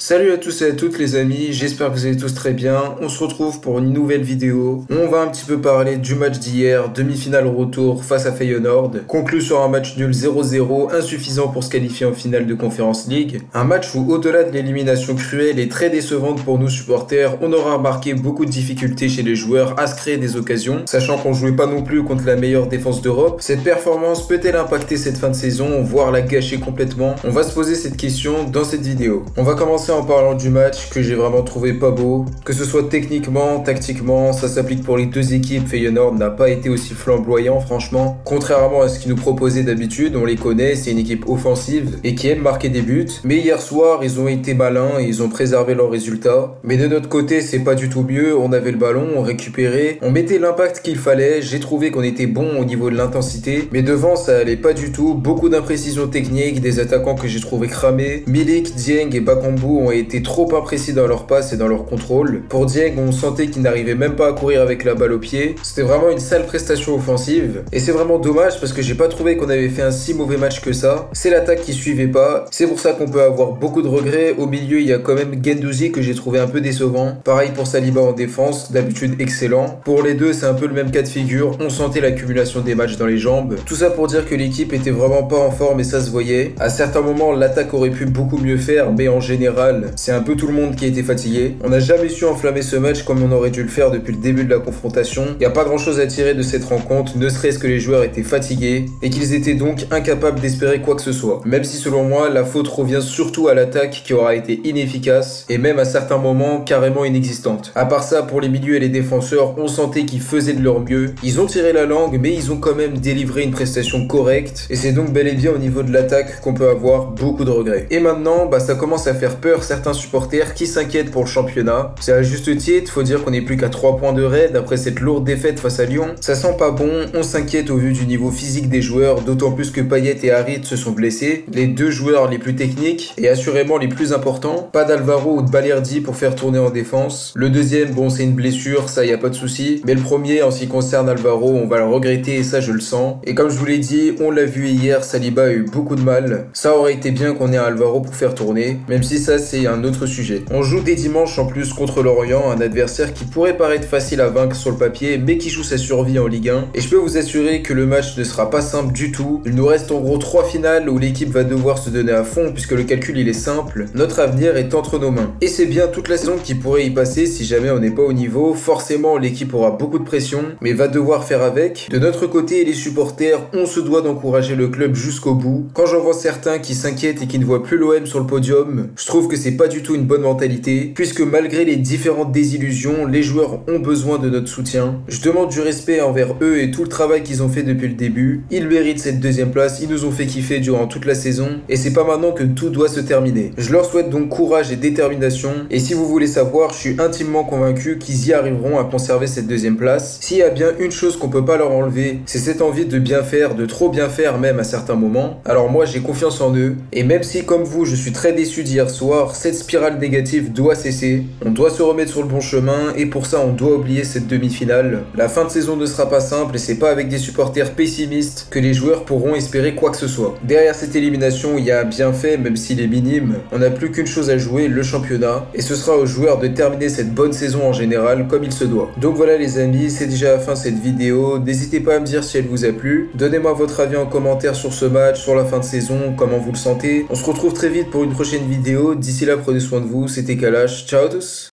Salut à tous et à toutes les amis, j'espère que vous allez tous très bien. On se retrouve pour une nouvelle vidéo. On va un petit peu parler du match d'hier, demi-finale retour face à Feyenoord, conclu sur un match nul 0-0, insuffisant pour se qualifier en finale de Conference League. Un match où, au-delà de l'élimination cruelle et très décevante pour nous supporters, on aura remarqué beaucoup de difficultés chez les joueurs à se créer des occasions, sachant qu'on jouait pas non plus contre la meilleure défense d'Europe. Cette performance peut-elle impacter cette fin de saison, voire la gâcher complètement? On va se poser cette question dans cette vidéo. On va commencer en parlant du match que j'ai vraiment trouvé pas beau, que ce soit techniquement, tactiquement, ça s'applique pour les deux équipes. Feyenoord n'a pas été aussi flamboyant franchement, contrairement à ce qu'ils nous proposaient d'habitude. On les connaît, c'est une équipe offensive et qui aime marquer des buts, mais hier soir ils ont été malins et ils ont préservé leurs résultats. Mais de notre côté c'est pas du tout mieux, on avait le ballon, on récupérait, on mettait l'impact qu'il fallait. J'ai trouvé qu'on était bon au niveau de l'intensité, mais devant ça allait pas du tout, beaucoup d'imprécisions techniques, des attaquants que j'ai trouvé cramés. Milik, Dieng et Bakambu ont été trop imprécis dans leur passe et dans leur contrôle. Pour Dieng, on sentait qu'il n'arrivait même pas à courir avec la balle au pied. C'était vraiment une sale prestation offensive. Et c'est vraiment dommage parce que j'ai pas trouvé qu'on avait fait un si mauvais match que ça. C'est l'attaque qui suivait pas. C'est pour ça qu'on peut avoir beaucoup de regrets. Au milieu, il y a quand même Guendouzi que j'ai trouvé un peu décevant. Pareil pour Saliba en défense, d'habitude excellent. Pour les deux, c'est un peu le même cas de figure. On sentait l'accumulation des matchs dans les jambes. Tout ça pour dire que l'équipe était vraiment pas en forme et ça se voyait. À certains moments, l'attaque aurait pu beaucoup mieux faire, mais en général, c'est un peu tout le monde qui a été fatigué. On n'a jamais su enflammer ce match comme on aurait dû le faire depuis le début de la confrontation. Il n'y a pas grand chose à tirer de cette rencontre, ne serait-ce que les joueurs étaient fatigués et qu'ils étaient donc incapables d'espérer quoi que ce soit. Même si selon moi, la faute revient surtout à l'attaque qui aura été inefficace et même à certains moments carrément inexistante. À part ça, pour les milieux et les défenseurs, on sentait qu'ils faisaient de leur mieux. Ils ont tiré la langue, mais ils ont quand même délivré une prestation correcte et c'est donc bel et bien au niveau de l'attaque qu'on peut avoir beaucoup de regrets. Et maintenant, ça commence à faire peur certains supporters qui s'inquiètent pour le championnat. C'est à juste titre, faut dire qu'on n'est plus qu'à 3 points de raid après cette lourde défaite face à Lyon. Ça sent pas bon, on s'inquiète au vu du niveau physique des joueurs, d'autant plus que Payet et Harit se sont blessés, les deux joueurs les plus techniques et assurément les plus importants. Pas d'Alvaro ou de Balerdi pour faire tourner en défense. Le deuxième, c'est une blessure, ça y a pas de souci. Mais le premier, en ce qui concerne Alvaro, on va le regretter et ça je le sens. Et comme je vous l'ai dit, on l'a vu hier, Saliba a eu beaucoup de mal. Ça aurait été bien qu'on ait un Alvaro pour faire tourner, même si ça c'est un autre sujet. On joue dès dimanche en plus contre Lorient, un adversaire qui pourrait paraître facile à vaincre sur le papier, mais qui joue sa survie en Ligue 1. Et je peux vous assurer que le match ne sera pas simple du tout. Il nous reste en gros 3 finales où l'équipe va devoir se donner à fond puisque le calcul il est simple. Notre avenir est entre nos mains. Et c'est bien toute la saison qui pourrait y passer si jamais on n'est pas au niveau. Forcément l'équipe aura beaucoup de pression, mais va devoir faire avec. De notre côté, les supporters, on se doit d'encourager le club jusqu'au bout. Quand j'en vois certains qui s'inquiètent et qui ne voient plus l'OM sur le podium, je trouve que c'est pas du tout une bonne mentalité, puisque malgré les différentes désillusions, les joueurs ont besoin de notre soutien. Je demande du respect envers eux et tout le travail qu'ils ont fait depuis le début. Ils méritent cette deuxième place, ils nous ont fait kiffer durant toute la saison, et c'est pas maintenant que tout doit se terminer. Je leur souhaite donc courage et détermination, et si vous voulez savoir, je suis intimement convaincu qu'ils y arriveront à conserver cette deuxième place. S'il y a bien une chose qu'on peut pas leur enlever, c'est cette envie de bien faire, de trop bien faire même à certains moments. Alors moi j'ai confiance en eux, et même si comme vous je suis très déçu d'hier soir, cette spirale négative doit cesser. On doit se remettre sur le bon chemin et pour ça on doit oublier cette demi-finale. La fin de saison ne sera pas simple et c'est pas avec des supporters pessimistes que les joueurs pourront espérer quoi que ce soit. Derrière cette élimination, il y a un bienfait même s'il est minime. On n'a plus qu'une chose à jouer, le championnat, et ce sera aux joueurs de terminer cette bonne saison en général comme il se doit. Donc voilà les amis, c'est déjà la fin de cette vidéo. N'hésitez pas à me dire si elle vous a plu. Donnez-moi votre avis en commentaire sur ce match, sur la fin de saison, comment vous le sentez. On se retrouve très vite pour une prochaine vidéo. D'ici là, prenez soin de vous. C'était Kalash. Ciao à tous.